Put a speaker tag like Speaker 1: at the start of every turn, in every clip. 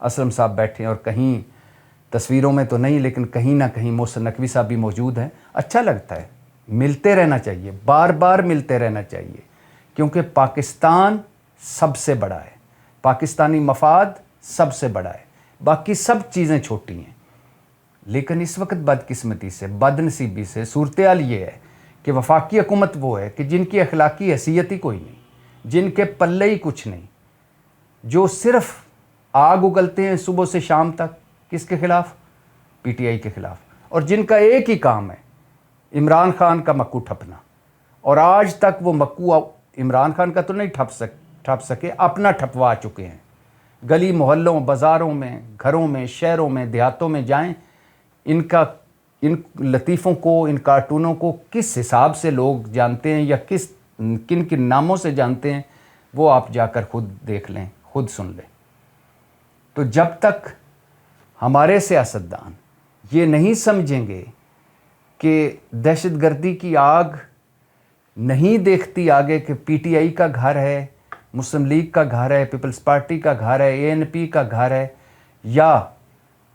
Speaker 1: اسلم صاحب بیٹھے ہیں اور کہیں تصویروں میں تو نہیں لیکن کہیں نہ کہیں محسن نقوی صاحب بھی موجود ہیں. اچھا لگتا ہے, ملتے رہنا چاہیے, بار بار ملتے رہنا چاہیے, کیونکہ پاکستان سب سے بڑا ہے, پاکستانی مفاد سب سے بڑا ہے, باقی سب چیزیں چھوٹی ہیں. لیکن اس وقت بدقسمتی سے, بد نصیبی سے صورتحال یہ ہے کہ وفاقی حکومت وہ ہے کہ جن کی اخلاقی حیثیت ہی کوئی نہیں, جن کے پلے ہی کچھ نہیں, جو صرف آگ اگلتے ہیں صبح سے شام تک. کس کے خلاف؟ پی ٹی آئی کے خلاف. اور جن کا ایک ہی کام ہے عمران خان کا مکو ٹھپنا, اور آج تک وہ مکو عمران خان کا تو نہیں ٹھپ سکے, اپنا ٹھپوا چکے ہیں. گلی محلوں, بازاروں میں, گھروں میں, شہروں میں, دیہاتوں میں جائیں, ان لطیفوں کو, ان کارٹونوں کو کس حساب سے لوگ جانتے ہیں یا کن کن ناموں سے جانتے ہیں, وہ آپ جا کر خود دیکھ لیں, خود سن لیں. تو جب تک ہمارے سیاستدان یہ نہیں سمجھیں گے کہ دہشت گردی کی آگ نہیں دیکھتی آگے کہ پی ٹی آئی کا گھر ہے, مسلم لیگ کا گھر ہے, پیپلز پارٹی کا گھر ہے, اے این پی کا گھر ہے, یا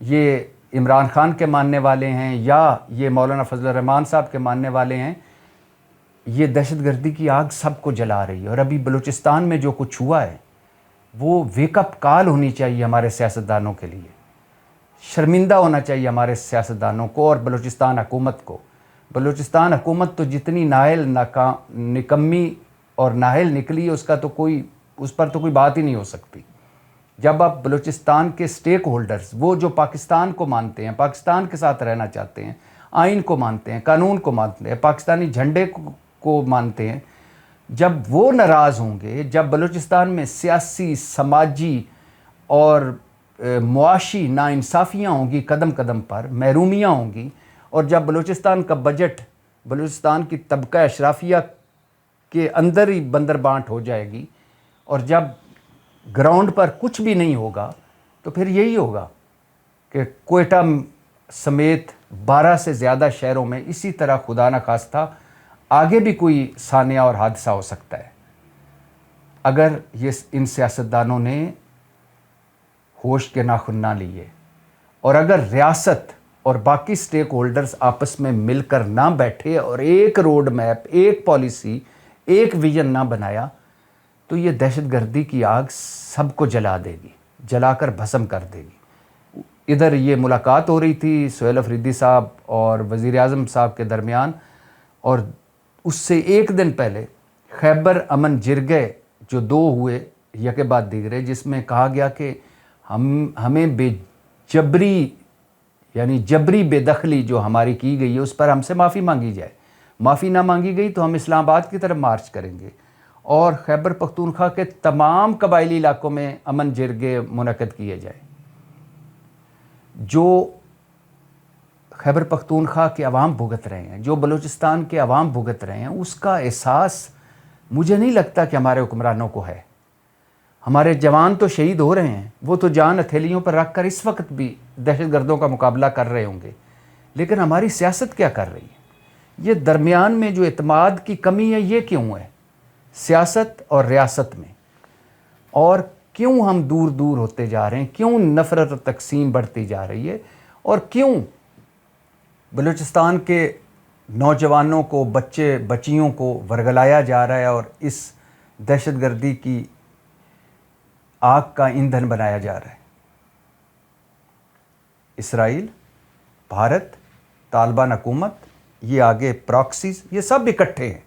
Speaker 1: یہ عمران خان کے ماننے والے ہیں, یا یہ مولانا فضل الرحمان صاحب کے ماننے والے ہیں, یہ دہشت گردی کی آگ سب کو جلا رہی ہے. اور ابھی بلوچستان میں جو کچھ ہوا ہے وہ ویک اپ کال ہونی چاہیے ہمارے سیاستدانوں کے لیے. شرمندہ ہونا چاہیے ہمارے سیاستدانوں کو اور بلوچستان حکومت کو. بلوچستان حکومت تو جتنی نااہل نکمی اور نااہل نکلی اس پر تو کوئی بات ہی نہیں ہو سکتی. جب آپ بلوچستان کے سٹیک ہولڈرز, وہ جو پاکستان کو مانتے ہیں, پاکستان کے ساتھ رہنا چاہتے ہیں, آئین کو مانتے ہیں, قانون کو مانتے ہیں, پاکستانی جھنڈے کو مانتے ہیں, جب وہ ناراض ہوں گے, جب بلوچستان میں سیاسی, سماجی اور معاشی ناانصافیاں ہوں گی, قدم قدم پر محرومیاں ہوں گی, اور جب بلوچستان کا بجٹ بلوچستان کی طبقہ اشرافیہ کے اندر ہی بندر بانٹ ہو جائے گی, اور جب گراؤنڈ پر کچھ بھی نہیں ہوگا, تو پھر یہی ہوگا کہ کوئٹہ سمیت 12 سے زیادہ شہروں میں اسی طرح خدا نخواستہ آگے بھی کوئی سانحہ اور حادثہ ہو سکتا ہے. اگر ان سیاستدانوں نے ہوش کے ناخن نہ لیے, اور اگر ریاست اور باقی سٹیک ہولڈرز آپس میں مل کر نہ بیٹھے اور ایک روڈ میپ, ایک پالیسی, ایک ویژن نہ بنایا, تو یہ دہشت گردی کی آگ سب کو جلا دے گی, جلا کر بھسم کر دے گی. ادھر یہ ملاقات ہو رہی تھی سہیل افریدی صاحب اور وزیر اعظم صاحب کے درمیان, اور اس سے ایک دن پہلے خیبر امن جرگے جو 2 ہوئے یکے بعد دیگرے, جس میں کہا گیا کہ ہمیں جبری بے دخلی جو ہماری کی گئی ہے اس پر ہم سے معافی مانگی جائے. معافی نہ مانگی گئی تو ہم اسلام آباد کی طرف مارچ کریں گے, اور خیبر پختونخوا کے تمام قبائلی علاقوں میں امن جرگے منعقد کیے جائیں. جو خیبر پختونخوا کے عوام بھگت رہے ہیں, جو بلوچستان کے عوام بھگت رہے ہیں, اس کا احساس مجھے نہیں لگتا کہ ہمارے حکمرانوں کو ہے. ہمارے جوان تو شہید ہو رہے ہیں, وہ تو جان ہتھیلیوں پر رکھ کر اس وقت بھی دہشت گردوں کا مقابلہ کر رہے ہوں گے, لیکن ہماری سیاست کیا کر رہی ہے؟ یہ درمیان میں جو اعتماد کی کمی ہے, یہ کیوں ہے سیاست اور ریاست میں؟ اور کیوں ہم دور دور ہوتے جا رہے ہیں؟ کیوں نفرت و تقسیم بڑھتی جا رہی ہے؟ اور کیوں بلوچستان کے نوجوانوں کو, بچے بچیوں کو ورگلایا جا رہا ہے اور اس دہشت گردی کی آگ کا ایندھن بنایا جا رہا ہے؟ اسرائیل, بھارت, طالبان حکومت, یہ آگے پراکسیز, یہ سب اکٹھے ہیں,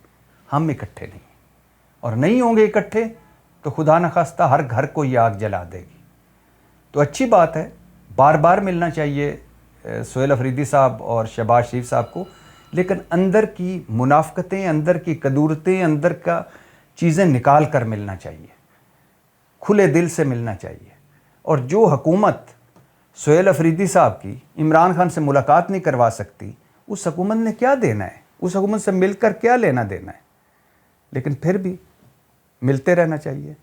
Speaker 1: ہم اکٹھے نہیں ہیں, اور نہیں ہوں گے اکٹھے تو خدا نخواستہ ہر گھر کو یہ آگ جلا دے گی. تو اچھی بات ہے, بار بار ملنا چاہیے سہیل افریدی صاحب اور شہباز شریف صاحب کو, لیکن اندر کی منافقتیں, اندر کی کدورتیں, اندر کا چیزیں نکال کر ملنا چاہیے, کھلے دل سے ملنا چاہیے. اور جو حکومت سہیل افریدی صاحب کی عمران خان سے ملاقات نہیں کروا سکتی, اس حکومت نے کیا دینا ہے؟ اس حکومت سے مل کر کیا لینا دینا ہے؟ لیکن پھر بھی ملتے رہنا چاہیے,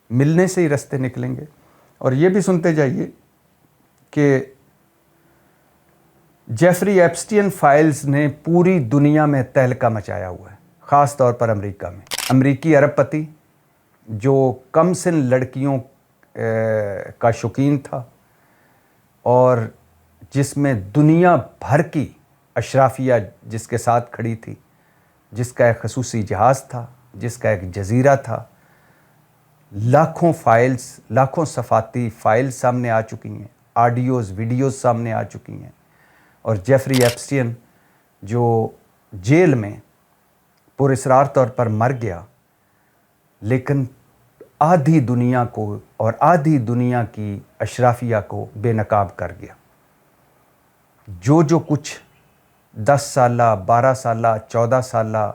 Speaker 1: ملنے سے ہی رستے نکلیں گے. اور یہ بھی سنتے جائیے کہ جیفری ایپسٹین فائلز نے پوری دنیا میں تہلکہ مچایا ہوا ہے, خاص طور پر امریکہ میں. امریکی ارب پتی جو کم سن لڑکیوں کا شوقین تھا, اور جس میں دنیا بھر کی اشرافیہ جس کے ساتھ کھڑی تھی، جس کا ایک خصوصی جہاز تھا، جس کا ایک جزیرہ تھا، لاکھوں فائلز، لاکھوں صفاتی فائلز سامنے آ چکی ہیں، آڈیوز ویڈیوز سامنے آ چکی ہیں، اور جیفری ایپسٹین جو جیل میں پراسرار طور پر مر گیا، لیکن آدھی دنیا کو اور آدھی دنیا کی اشرافیہ کو بے نقاب کر گیا۔ جو کچھ 10 سالہ، 12 سالہ، 14 سالہ،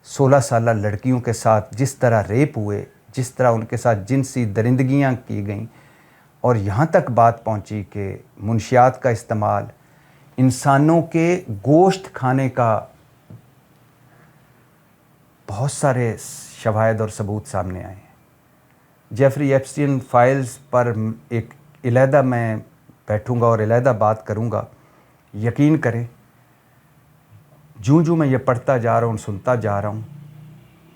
Speaker 1: 16 سالہ لڑکیوں کے ساتھ جس طرح ریپ ہوئے، جس طرح ان کے ساتھ جنسی درندگیاں کی گئیں، اور یہاں تک بات پہنچی کہ منشیات کا استعمال، انسانوں کے گوشت کھانے کا بہت سارے شواہد اور ثبوت سامنے آئے ہیں۔ جیفری ایپسٹین فائلز پر ایک علیحدہ میں بیٹھوں گا اور علیحدہ بات کروں گا۔ یقین کریں، جوں میں یہ پڑھتا جا رہا ہوں، سنتا جا رہا ہوں،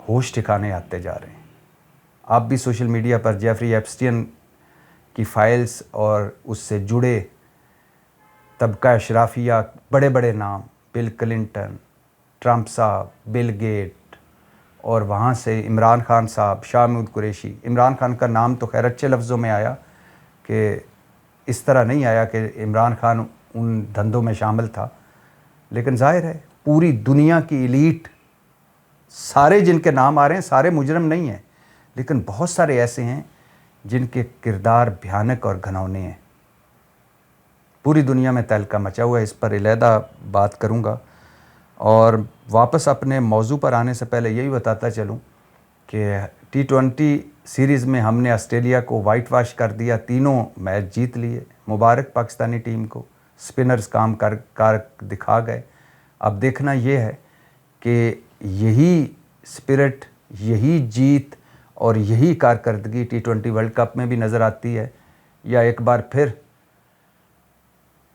Speaker 1: ہوش ٹھکانے آتے جا رہے ہیں۔ آپ بھی سوشل میڈیا پر جیفری ایپسٹین کی فائلز اور اس سے جڑے طبقہ اشرافیہ، بڑے بڑے نام، بل کلنٹن، ٹرمپ صاحب، بل گیٹ، اور وہاں سے عمران خان صاحب، شاہ محمود قریشی۔ عمران خان کا نام تو خیر اچھے لفظوں میں آیا، کہ اس طرح نہیں آیا کہ عمران خان ان دھندوں میں شامل تھا، لیکن ظاہر ہے پوری دنیا کی ایلیٹ، سارے جن کے نام آ رہے ہیں سارے مجرم نہیں ہیں، لیکن بہت سارے ایسے ہیں جن کے کردار بھیانک اور گھنونے ہیں۔ پوری دنیا میں تہلکہ مچا ہوا ہے، اس پر علیحدہ بات کروں گا۔ اور واپس اپنے موضوع پر آنے سے پہلے یہی بتاتا چلوں کہ T20 سیریز میں ہم نے آسٹریلیا کو وائٹ واش کر دیا، تینوں میچ جیت لیے۔ مبارک پاکستانی ٹیم کو، سپنرز کام کر دکھا گئے۔ اب دیکھنا یہ ہے کہ یہی سپرٹ، یہی جیت اور یہی کارکردگی T20 ورلڈ کپ میں بھی نظر آتی ہے، یا ایک بار پھر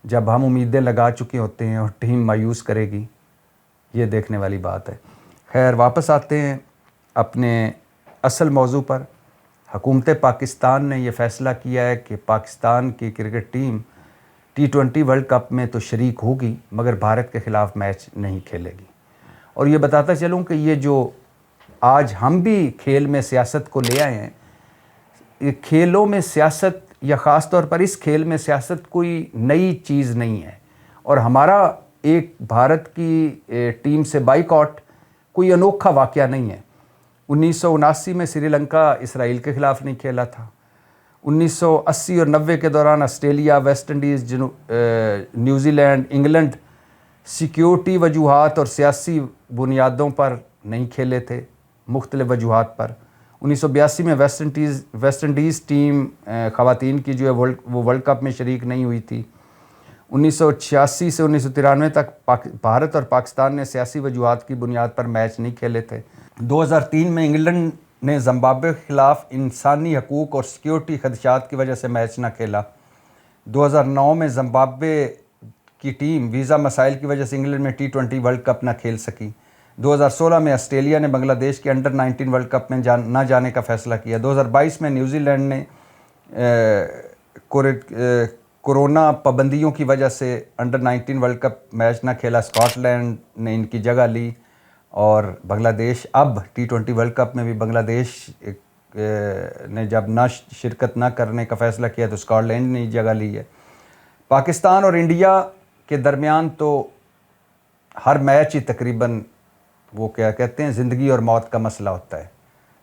Speaker 1: جب ہم امیدیں لگا چکے ہوتے ہیں اور ٹیم مایوس کرے گی، یہ دیکھنے والی بات ہے۔ خیر، واپس آتے ہیں اپنے اصل موضوع پر۔ حکومت پاکستان نے یہ فیصلہ کیا ہے کہ پاکستان کی cricket team T20 world cup میں تو شریک ہوگی، مگر بھارت کے خلاف میچ نہیں کھیلے گی۔ اور یہ بتاتا چلوں کہ یہ جو آج ہم بھی کھیل میں سیاست کو لے آئے ہیں، یہ کھیلوں میں سیاست، یا خاص طور پر اس کھیل میں سیاست کوئی نئی چیز نہیں ہے، اور ہمارا ایک بھارت کی ٹیم سے بائیکاٹ کوئی انوکھا واقعہ نہیں ہے۔ 1979 میں سری لنکا اسرائیل کے خلاف نہیں کھیلا تھا۔ 1980 اور 90 کے دوران Australia, West Indies, New Zealand, England security وجوہات اور سیاسی بنیادوں پر نہیں کھیلے تھے، مختلف وجوہات پر۔ 1982 میں ویسٹ انڈیز ٹیم خواتین کی جو ہے وہ ورلڈ کپ میں شریک نہیں ہوئی تھی۔ 1986 سے 1993 تک بھارت اور پاکستان نے سیاسی وجوہات کی بنیاد پر میچ نہیں کھیلے تھے۔ 2003 میں انگلینڈ نے زمبابوے کے خلاف انسانی حقوق اور سیکیورٹی خدشات کی وجہ سے میچ نہ کھیلا۔ 2009 میں زمبابوے کی ٹیم ویزا مسائل کی وجہ سے انگلینڈ میں T20 ورلڈ کپ نہ کھیل سکی۔ 2016 میں آسٹریلیا نے بنگلہ دیش کے انڈر 19 ورلڈ کپ میں نہ جانے کا فیصلہ کیا۔ 2022 میں نیوزی لینڈ نے کورونا پابندیوں کی وجہ سے انڈر 19 ورلڈ کپ میچ نہ کھیلا، اسکاٹ لینڈ نے ان کی جگہ لی، اور بنگلہ دیش اب T20 ورلڈ کپ میں بھی بنگلہ دیش نے جب نہ شرکت نہ کرنے کا فیصلہ کیا تو اسکاٹ لینڈ نے جگہ لی ہے۔ پاکستان اور انڈیا کے درمیان تو ہر میچ ہی تقریباً وہ کیا کہتے ہیں زندگی اور موت کا مسئلہ ہوتا ہے۔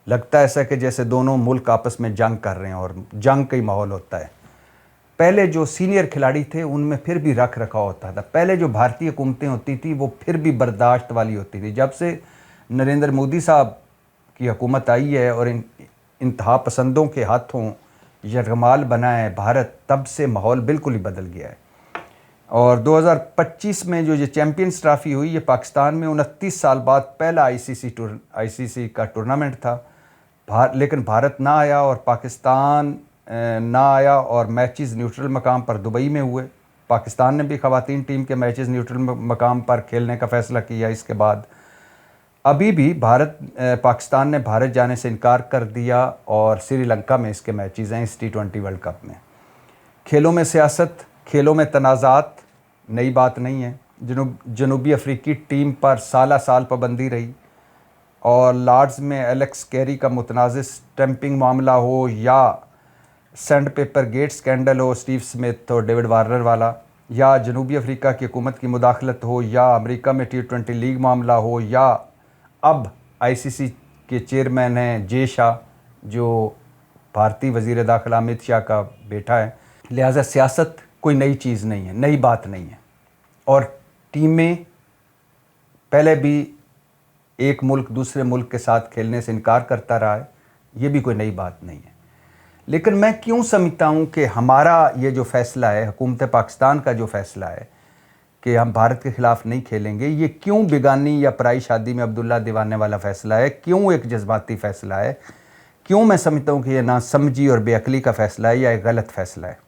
Speaker 1: لگتا ہے ایسا کہ جیسے دونوں ملک آپس میں جنگ کر رہے ہیں، اور جنگ کا ہی ماحول ہوتا ہے۔ پہلے جو سینئر کھلاڑی تھے ان میں پھر بھی رکھ رکھاؤ ہوتا تھا۔ پہلے جو بھارتی حکومتیں ہوتی تھی وہ پھر بھی برداشت والی ہوتی تھی۔ جب سے نریندر مودی صاحب کی حکومت آئی ہے اور انتہا پسندوں کے ہاتھوں یرغمال بنا ہے بھارت، تب سے ماحول بالکل ہی بدل گیا ہے۔ اور 2025 میں جو یہ چیمپئنز ٹرافی ہوئی، یہ پاکستان میں 29 سال بعد پہلا آئی سی سی کا ٹورنامنٹ تھا، لیکن بھارت نہ آیا اور پاکستان نہ آیا، اور میچز نیوٹرل مقام پر دبئی میں ہوئے۔ پاکستان نے بھی خواتین ٹیم کے میچز نیوٹرل مقام پر کھیلنے کا فیصلہ کیا۔ اس کے بعد ابھی بھی پاکستان نے بھارت جانے سے انکار کر دیا، اور سری لنکا میں اس کے میچز ہیں اس T20 ورلڈ کپ میں۔ کھیلوں میں سیاست، کھیلوں میں تنازعات نئی بات نہیں ہے۔ جنوبی افریقی ٹیم پر سالہ سال پابندی رہی، اور لارڈز میں ایلیکس کیری کا متنازع سٹمپنگ معاملہ ہو، یا سینڈ پیپر گیٹ سکینڈل ہو اسٹیو سمتھ اور ڈیوڈ وارنر والا، یا جنوبی افریقہ کی حکومت کی مداخلت ہو، یا امریکہ میں T20 لیگ معاملہ ہو، یا اب ICC کے چیئرمین ہیں جے شاہ جو بھارتی وزیر داخلہ امت شاہ کا بیٹا ہے۔ لہٰذا سیاست کوئی نئی چیز نہیں ہے، نئی بات نہیں ہے، اور ٹیمیں پہلے بھی ایک ملک دوسرے ملک کے ساتھ کھیلنے سے انکار کرتا رہا ہے، یہ بھی کوئی نئی بات نہیں ہے۔ لیکن میں کیوں سمجھتا ہوں کہ ہمارا یہ جو فیصلہ ہے، حکومت پاکستان کا جو فیصلہ ہے کہ ہم بھارت کے خلاف نہیں کھیلیں گے، یہ کیوں بیگانی یا پرائی شادی میں عبداللہ دیوانے والا فیصلہ ہے، کیوں ایک جذباتی فیصلہ ہے، کیوں میں سمجھتا ہوں کہ یہ ناسمجھی اور بے عقلی کا فیصلہ ہے یا ایک غلط فیصلہ ہے۔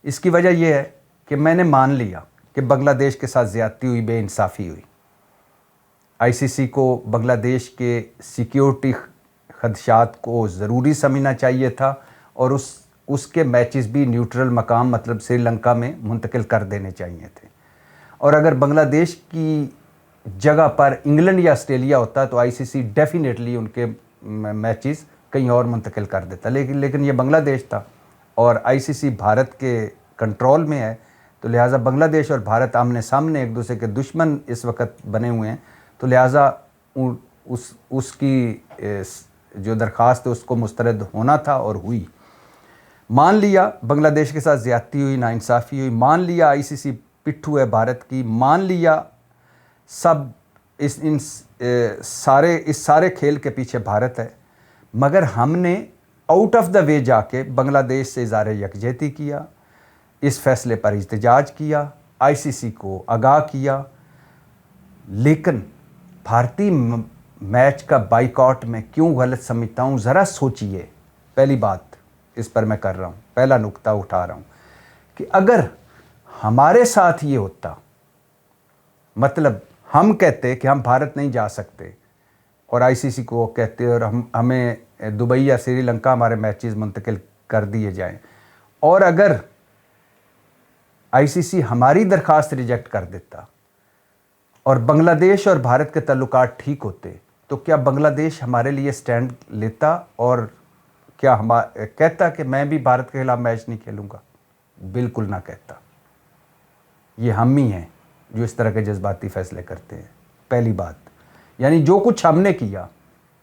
Speaker 1: اس کی وجہ یہ ہے کہ میں نے مان لیا کہ بنگلہ دیش کے ساتھ زیادتی ہوئی، بے انصافی ہوئی۔ ICC کو بنگلہ دیش کے سیکیورٹی خدشات کو ضروری سمجھنا چاہیے تھا، اور اس کے میچز بھی نیوٹرل مقام مطلب سری لنکا میں منتقل کر دینے چاہیے تھے، اور اگر بنگلہ دیش کی جگہ پر انگلینڈ یا آسٹریلیا ہوتا تو ICC ڈیفینیٹلی ان کے میچز کہیں اور منتقل کر دیتا، لیکن یہ بنگلہ دیش تھا، اور ICC بھارت کے کنٹرول میں ہے، تو لہٰذا بنگلہ دیش اور بھارت آمنے سامنے ایک دوسرے کے دشمن اس وقت بنے ہوئے ہیں، تو لہٰذا اس کی جو درخواست ہے اس کو مسترد ہونا تھا، اور ہوئی۔ مان لیا بنگلہ دیش کے ساتھ زیادتی ہوئی، ناانصافی ہوئی، مان لیا ICC پٹھو ہے بھارت کی، مان لیا سب اس سارے کھیل کے پیچھے بھارت ہے، مگر ہم نے آؤٹ آف دا وے جا کے بنگلہ دیش سے اظہار یکجہتی کیا، اس فیصلے پر احتجاج کیا، ICC کو آگاہ کیا، لیکن بھارتی میچ کا بائیکاٹ میں کیوں غلط سمجھتا ہوں، ذرا سوچئے۔ پہلی بات اس پر میں کر رہا ہوں، پہلا نقطہ اٹھا رہا ہوں کہ اگر ہمارے ساتھ یہ ہوتا، مطلب ہم کہتے کہ ہم بھارت نہیں جا سکتے، اور ICC کو کہتے اور ہمیں دبئی یا سری لنکا ہمارے میچز منتقل کر دیے جائیں، اور اگر ICC ہماری درخواست ریجیکٹ کر دیتا اور بنگلہ دیش اور بھارت کے تعلقات ٹھیک ہوتے، تو کیا بنگلہ دیش ہمارے لیے سٹینڈ لیتا اور کیا کہتا کہ میں بھی بھارت کے خلاف میچ نہیں کھیلوں گا؟ بالکل نہ کہتا۔ یہ ہم ہی ہیں جو اس طرح کے جذباتی فیصلے کرتے ہیں، پہلی بات۔ یعنی جو کچھ ہم نے کیا،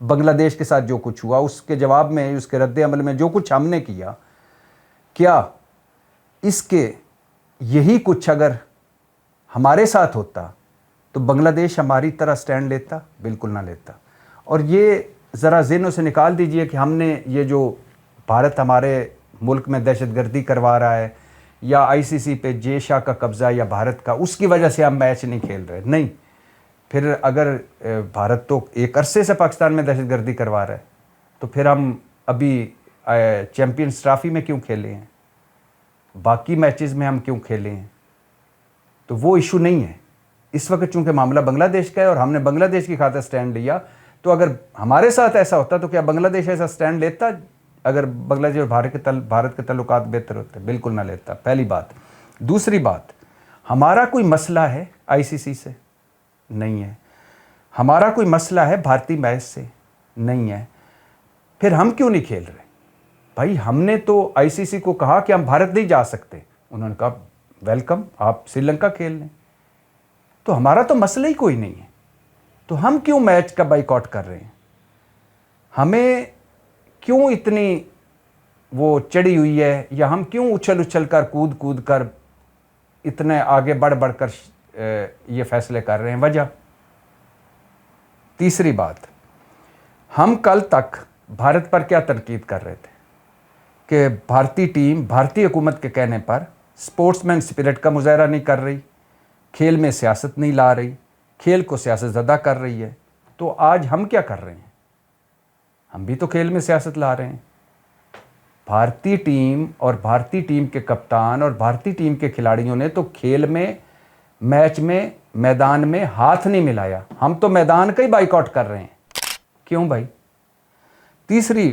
Speaker 1: بنگلہ دیش کے ساتھ جو کچھ ہوا، اس کے جواب میں، اس کے رد عمل میں جو کچھ ہم نے کیا، کیا اس کے یہی کچھ اگر ہمارے ساتھ ہوتا تو بنگلہ دیش ہماری طرح سٹینڈ لیتا؟ بالکل نہ لیتا۔ اور یہ ذرا ذہنوں سے نکال دیجئے کہ ہم نے یہ جو بھارت ہمارے ملک میں دہشت گردی کروا رہا ہے، یا ICC پہ جے شاہ کا قبضہ یا بھارت کا، اس کی وجہ سے ہم میچ نہیں کھیل رہے، نہیں۔ پھر اگر بھارت تو ایک عرصے سے پاکستان میں دہشت گردی کروا رہا ہے، تو پھر ہم ابھی چیمپئنز ٹرافی میں کیوں کھیلے ہیں، باقی میچز میں ہم کیوں کھیلے ہیں؟ تو وہ ایشو نہیں ہے اس وقت، چونکہ معاملہ بنگلہ دیش کا ہے اور ہم نے بنگلہ دیش کی خاطر سٹینڈ لیا۔ تو اگر ہمارے ساتھ ایسا ہوتا تو کیا بنگلہ دیش ایسا سٹینڈ لیتا اگر بنگلہ دیش اور بھارت کے تعلقات بہتر ہوتے؟ بالکل نہ لیتا، پہلی بات۔ دوسری بات، ہمارا کوئی مسئلہ ہے ICC سے؟ نہیں ہے۔ ہمارا کوئی مسئلہ ہے بھارتی میچ سے؟ نہیں ہے۔ پھر ہم کیوں نہیں کھیل رہے؟ بھائی ہم نے تو ICC کو کہا کہ ہم بھارت نہیں جا سکتے، انہوں نے کہا ویلکم، آپ سری لنکا کھیل لیں۔ تو ہمارا تو مسئلہ ہی کوئی نہیں ہے، تو ہم کیوں میچ کا بائیکاٹ کر رہے ہیں؟ ہمیں کیوں اتنی وہ چڑھی ہوئی ہے، یا ہم کیوں اچھل کر کود کر اتنے آگے بڑھ کر یہ فیصلے کر رہے ہیں؟ وجہ۔ تیسری بات، ہم کل تک بھارت پر کیا تنقید کر رہے تھے کہ بھارتی ٹیم بھارتی حکومت کے کہنے پر سپورٹس مین سپرٹ کا مظاہرہ نہیں کر رہی، کھیل میں سیاست نہیں لا رہی، کھیل کو سیاست زدہ کر رہی ہے۔ تو آج ہم کیا کر رہے ہیں؟ ہم بھی تو کھیل میں سیاست لا رہے ہیں۔ بھارتی ٹیم اور بھارتی ٹیم کے کپتان اور بھارتی ٹیم کے کھلاڑیوں نے تو کھیل میں، میچ میں، میدان میں ہاتھ نہیں ملایا، ہم تو میدان کا ہی بائیکاٹ کر رہے ہیں۔ کیوں بھائی؟ تیسری